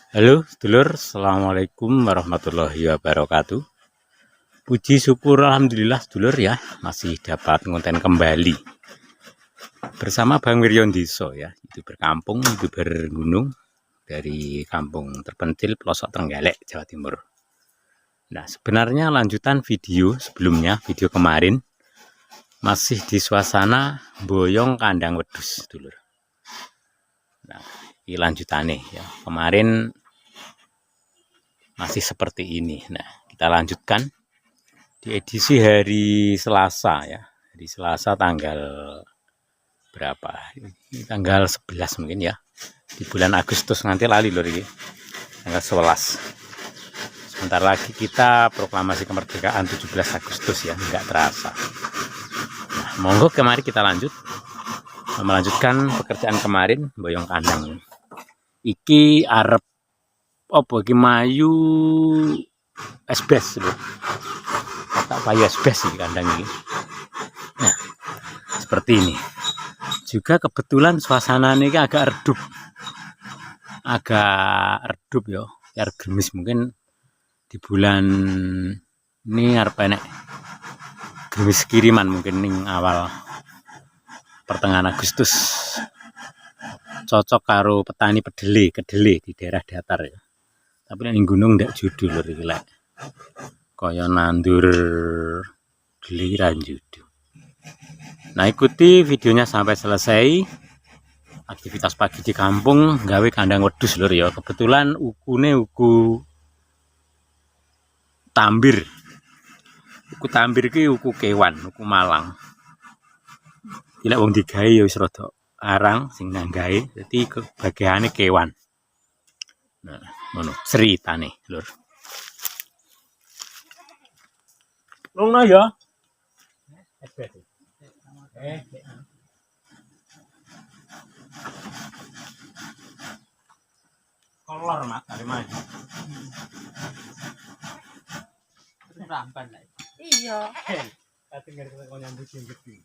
Halo, sedulur. Assalamualaikum warahmatullahi wabarakatuh. Puji syukur alhamdulillah sedulur ya, masih dapat konten kembali bersama Bang Wiryondiso ya, YouTuber kampung, YouTuber gunung dari kampung terpencil pelosok Trenggalek, Jawa Timur. Nah, sebenarnya lanjutan video sebelumnya, video kemarin masih di suasana boyong kandang wedhus, sedulur. Nah, ini lanjutannya ya. Kemarin masih seperti ini. Nah, kita lanjutkan di edisi hari Selasa ya. Hari Selasa tanggal berapa? Ini tanggal 11 mungkin ya. Di bulan Agustus nanti lali lho ini. Tanggal 11. Sebentar lagi kita proklamasi kemerdekaan 17 Agustus ya, enggak terasa. Nah, monggo kemari kita lanjut. Melanjutkan pekerjaan kemarin boyong kandang. Iki arep opo iki mayu esbes lho. Tak payu esbes iki kandang ini. Nah, seperti ini. Juga kebetulan suasananya ini agak redup. Agak redup ya. Biar gerimis mungkin di bulan ini arep enek gerimis kiriman mungkin ning awal pertengahan Agustus. Cocok karo petani kedelai di daerah datar ya. Tapi ning gunung ndak judul lho iki lek. Kaya nandur geli ra judul. Nah, ikuti videonya sampai selesai. Aktivitas pagi di kampung gawe kandang wedhus lur ya. Kebetulan ukune uku tambir. Uku tambir ki uku kewan, uku malang. Gila wong digawe ya wis rada arang sing nang gawe. Dadi bagiane kewan. Nah, ngono ceritane lur. Lungno ya. Kolor mak dari maju. Rampan lah. Iya. Tapi nggak ada yang nyambut yang gede.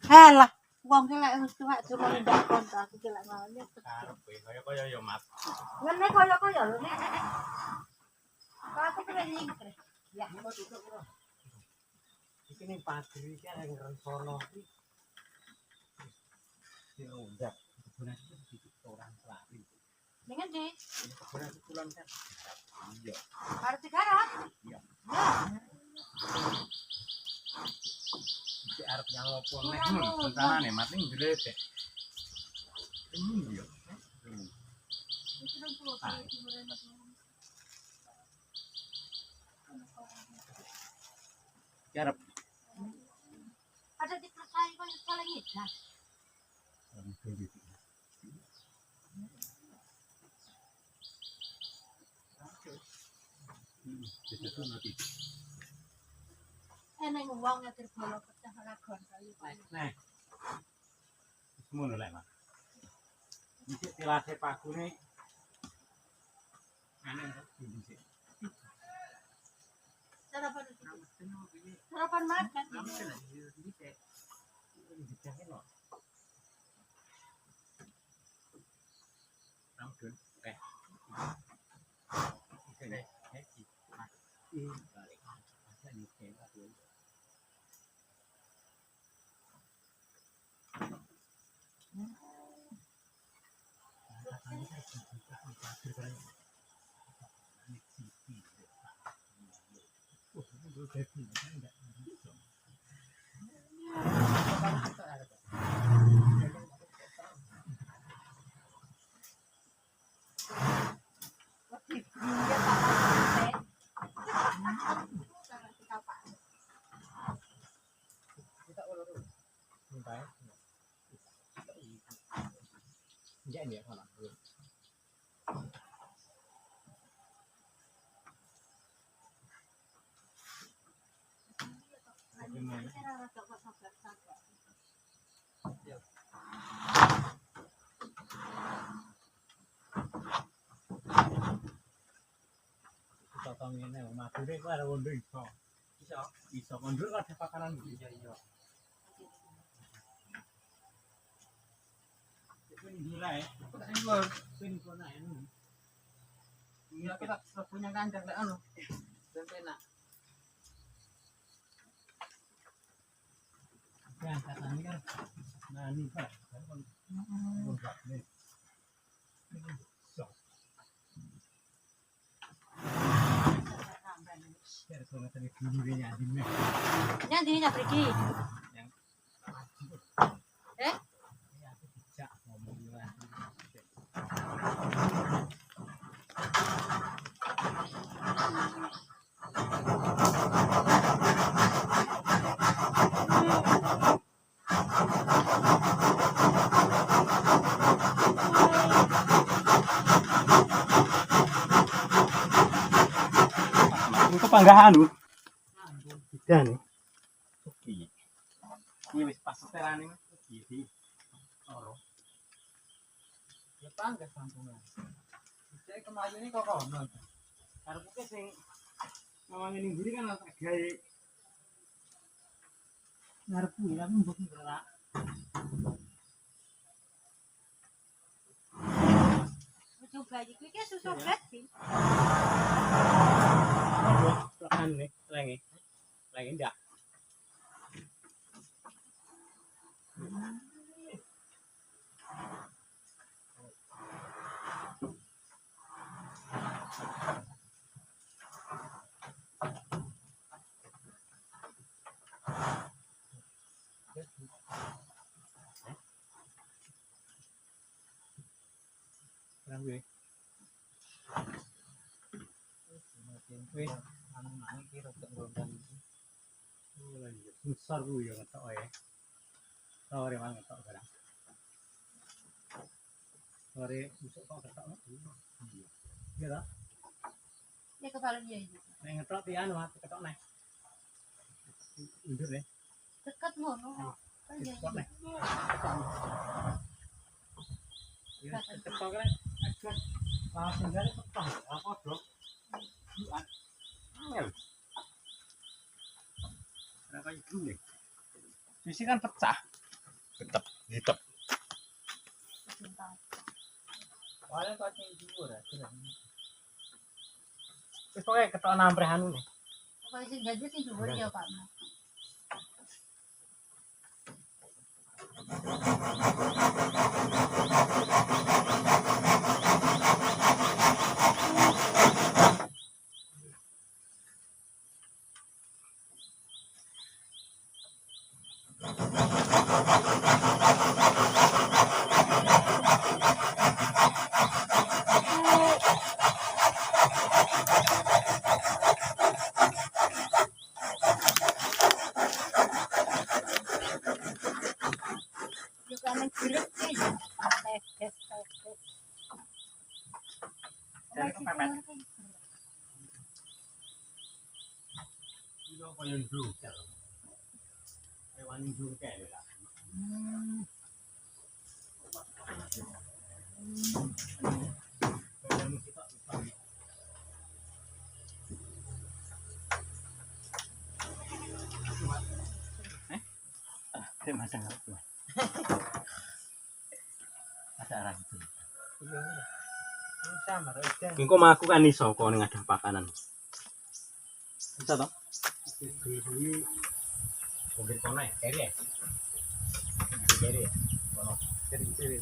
Halah, wong ki lek wis tuwek durung ndak kontak aku ki lek mau nyet. Karepe kaya ya mat. Ngene kaya lho nek. Aku pengen nyingkre. Ya. Iki ning pagri iki arek ngrensana iki. Ya udah, kebetulan iki orang pelari. Ning endi? Kebetulan kulon kan. Iya. Arep digarap? Iya. Iki arep nyawopo nek sentanane mat ning gledek. Ini yo. Iki nang pulau Arep ada dipercaya kaya salah ngidas. Eneng wong ngetir bola pecah ragon kali Pak. Nah. Semono lek Mas. Iki tilase pakune aneh dhisik. Sarapan makan. Potong ngene madune ku arep wondo iso. Iso kondur ada pakanan iya. Iya kita punya kancing lek anu. Ben penak. Ya, katanya kan. Nah, ini Pak. Yang dirinya pergi. Eh? Itu panggahan lu. Dan iki. Iki wis pas setelane iki. Ora. Ya panggas sampungan. Cek kemayu ini kok kono. Karepku sing ngomongin ning mburi kan tak gawe ngarepku ya aku mbok ngelak. Coba iki ki susu gratis. Tekan nih, lagi. Lagi ndak. Ramai. Wih, anu iki rada rondan. Besar ku ya ketok ae. Sore mang ketok barang. Sore besok kok ketok. Iya ta? Ya kepala dia itu. Nek ngetok ti anu ketok neh. Undur deh. Dekat ngono. Kan dia. Ketok neh. Ya ketok kan. Agak langsung dari ketok. Apa dok? Angel. Berapa itu nih? Sisi kan pecah. Tetap, tetap. Wale kok sing dhuwur ya, kira. Wis pokoke ketok nampreh anu nih. Pokoknya sing gaji sing dhuwur ya Pak. Juga nek jeruk sih. Tes. Jadi kepepet. Itu apa yang dulu? Hewan dulu kayak lah. Macam apa? Ada arah itu. Iya. Ini sama aja. Engko maku kan iso kok ning ada pakanan. Bisa toh? Iki Mobil kono ya, kiri ya. Kiri ya. Kono. kiri-kiri.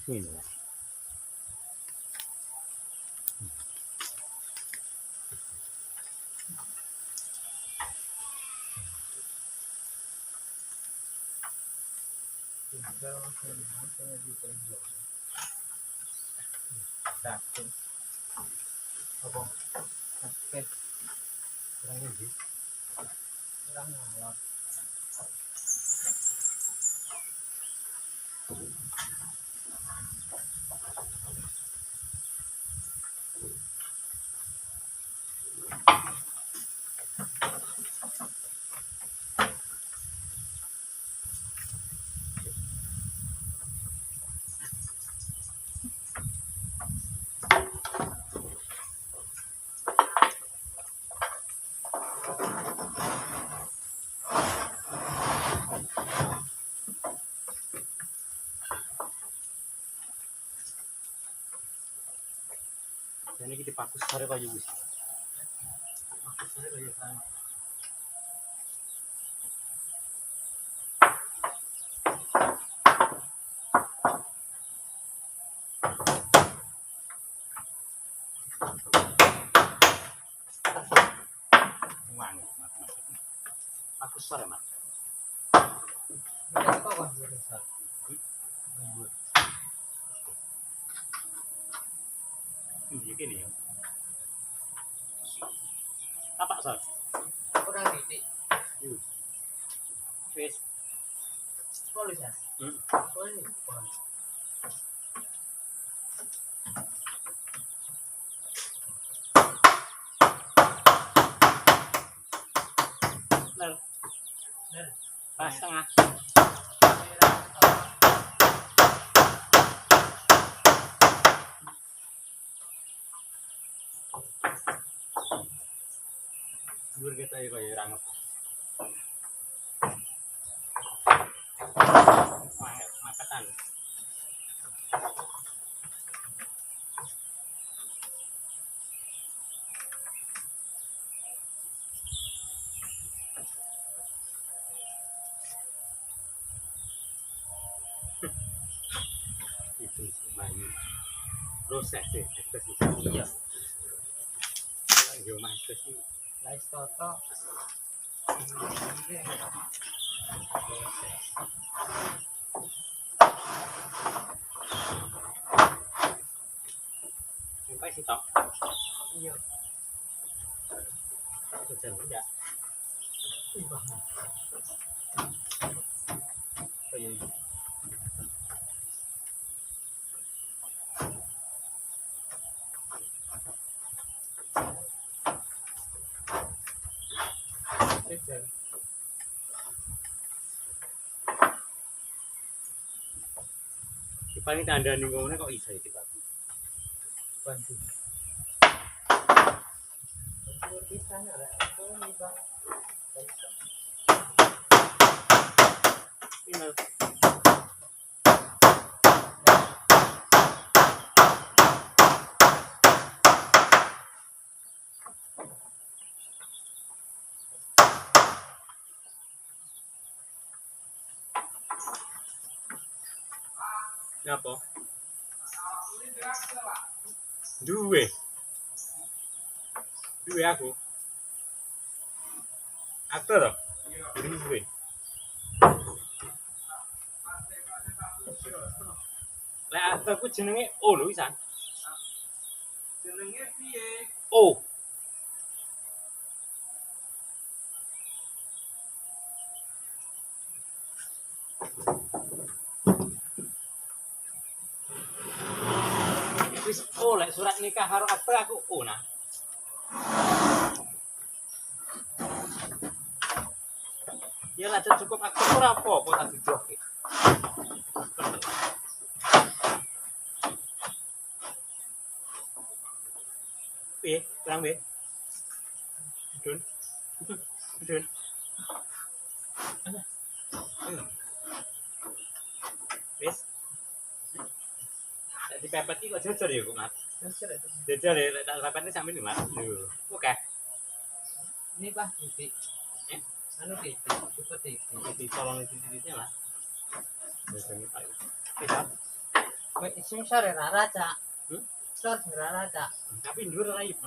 Ini lah. Satu. Apa? Oke. Kurang ini. Kurang ngalor. Ini kita pakus sore kayu wis. Aku sore kayak kan. Wangi. Pakus sore, Mas. Ini kok kan besar. Ini gini ya. Apa sor? Kurang titik. Wis. Polis ya? Hmm. Polis. Polis. Ler. Ner. Pas tengah. Dhuwur kita ya kaya ranget. Makatan. Itu banyu. Proses sih, ekspresi. Iya. Yo mas ekspresi. Lais toto. Sampai sih tok. Iya. Hujan enggak? Iya. Oh iya. Hujan. Paling tanda nih ngomongnya kok bisa ya kita. Bantu. Bantu bisa nggak? Itu nih bang. Bisa. Ini Napa? Duwe. Duwe aku. Aktor toh? Duwe. Lah aktorku jenenge O lho wisan. Jenenge piye? O. Wis oleh surat nikah karo aktor aku nah. Ya lah cukup aktor ora apa-apa tak dijoke. Piye? Kurang piye? Dun. Dun. Wis. Dadi pepet iki kok jujur ya kok, Mas. Jujur ya, tak rapatnya sampe nih, Mas. Lho, oke. Ini bah titik. Anu titik, cukup titik. Jadi tolong titik-titiknya, Mas. Terus ini Pak. Kita Sing sore ra raca. Sore ra raca. Tapi ndur ora ibu.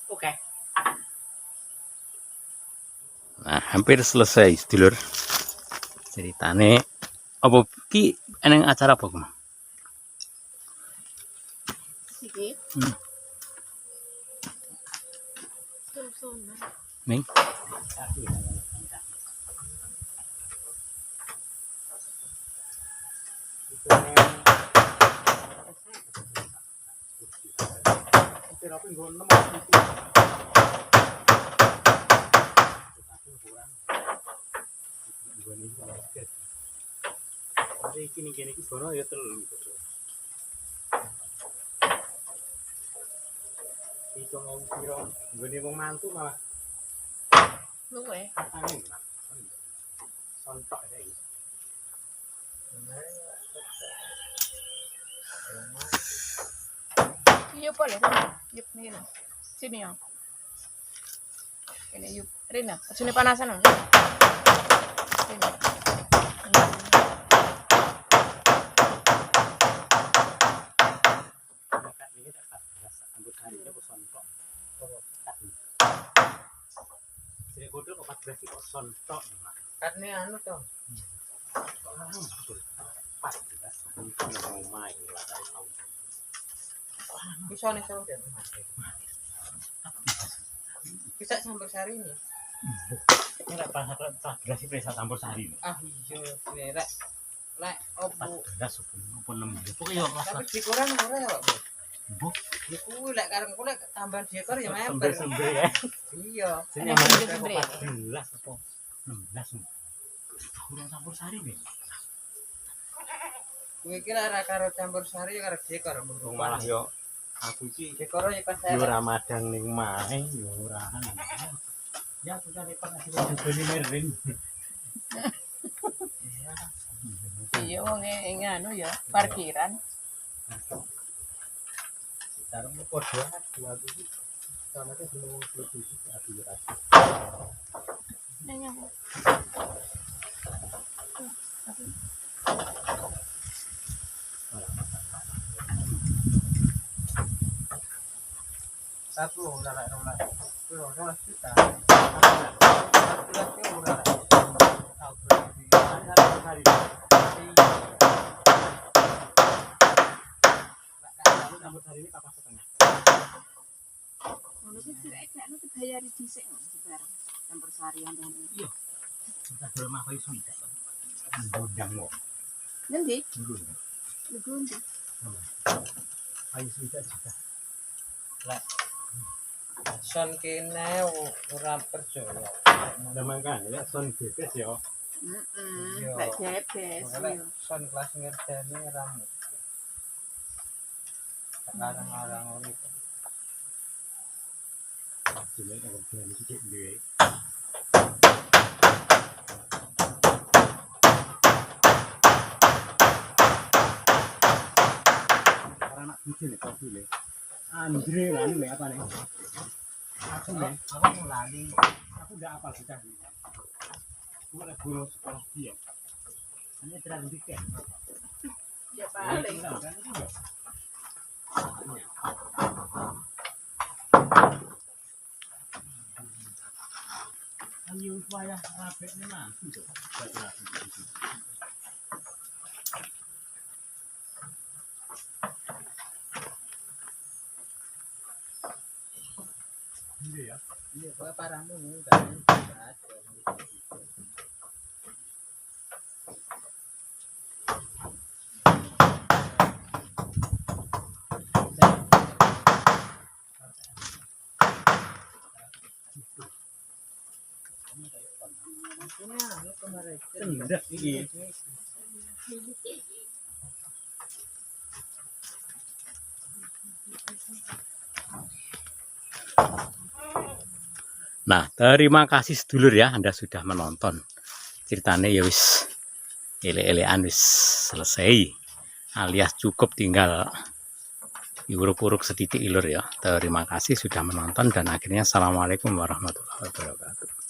Oke. Nah, hampir selesai, sedulur. Ceritane apa ki eneng acara apa kemang? Siki. Hmm. Sun-sunan. Ning. Kini sono ya telu. Itu mau piro nggone wong mantu malah Luwe. anu. Sontok ya iki. Yup boleh. Yup nih. Sini ya. Ini yup. Rina, sini panasan dong. Sini. Sontok. Katne anu to. Bisa nih sama dia. Bisa campur sari ini. Ini lek pas beras iki bisa campur sari. Ah iya, rek. Lek opo. Beras opo nemu. Pokoke yo rasa. Tapi dikurang ora ya, Pak. Bu, Iku lek kareng ku lek tambahan dekor ya sember member. sember ya. Iya. Sini Ada aman sember-sember ya? 14 apa 16. Kurang campur sari nih. Kuwi iki lek ora karo campur sari ya karo dekor. Wong malah yo aku iki dekor ya pas yo ora madang ning mae yo ora. Ya aku kan pernah dibeli merin. Iya wong anu ya, parkiran. Sekarang mau podo dua iki. Sama ke belum lebih aku ya. Nanya. satu ora lek ora. Kuwi ora juta. Campur sari ini kapas setengah. Ngono kuwi anu dibayari dhisik bareng. Campur sarian dan Iya. Kita dol mah koyo suwi. Ndang kok. Ngendi? Dulu. Legondi. Ayo suwi juga. Son kene ora percaya. Zaman kan ya son bebas ya. Heeh. Lek jebes. Lek son kelas ngerteni ora mungkin. Sekarang orang urip. Sudah kalau jalan itu cek dhewe. Karena anak bucin nih kopi nih. Andre lah ini apa nih? Aku lali. Aku udah apal bocah ini. Aku ada guru sekolah dia. Hanya terang dikit. Ya paling. Ayo supaya rapi nih nanti tuh. Iya ya. Iya, kok parahmu enggak ada. Ini anu kemarin. Cendet iki. Nah, terima kasih sedulur ya, Anda sudah menonton. Ceritanya ya wis ele-elean wis selesai. Alias cukup tinggal diuruk-uruk setitik ilur ya. Terima kasih sudah menonton dan akhirnya assalamualaikum warahmatullahi wabarakatuh.